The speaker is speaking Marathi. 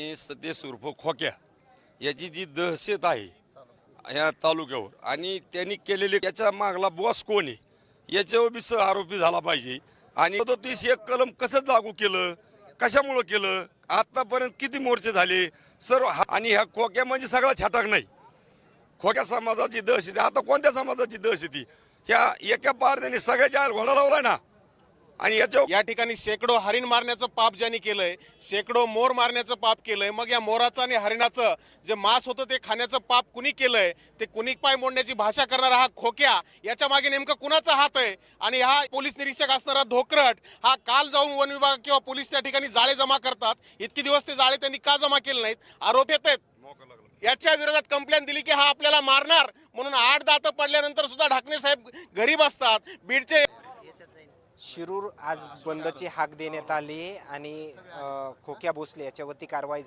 सतेज उर्फ खोक्या याची जी दहशत आहे या तालुक्यावर आणि त्यांनी केलेले याच्या मागला बॉस कोण आहे याच्यावर बी आरोपी झाला पाहिजे। आणि 31 कलम कसं लागू केलं, कशामुळं केलं, आतापर्यंत किती मोर्चे झाले सर्व। आणि ह्या खोक्या म्हणजे सगळा छटाक नाही, खोक्या समाजाची दहशत आता कोणत्या समाजाची दहशती ह्या एका पारद्याने सगळ्याच्या घोडा लावलाय ना। आणि या ठिकाणी शेकडो हरिण मारण्याचं पाप ज्यांनी केलंय, शेकडो मोर मारण्याचं पाप केलंय, मग या मोराचं आणि हरिणाचं जे मांस होतं ते खाण्याचं पाप कुणी केलंय, ते कुणी पाय मोडण्याची भाषा करणारा हा खोक्या, याच्या मागे नेमकं कुणाचा हात आहे? आणि हा पोलीस निरीक्षक असणारा धोकरट हा काल जाऊन वन विभाग किंवा पोलीस त्या ठिकाणी जाळे जमा करतात, इतके दिवस ते जाळे त्यांनी का जमा केले नाहीत? आरोप येत आहेत। याच्या विरोधात कंप्लेंट दिली की हा आपल्याला मारणार म्हणून 8 दात पडल्यानंतर सुद्धा ढाकणे साहेब घरी बसतात। बीडचे शिरूर आज बंदची हाक देण्यात आली आणि खोक्या भोसले याच्यावरती कारवाई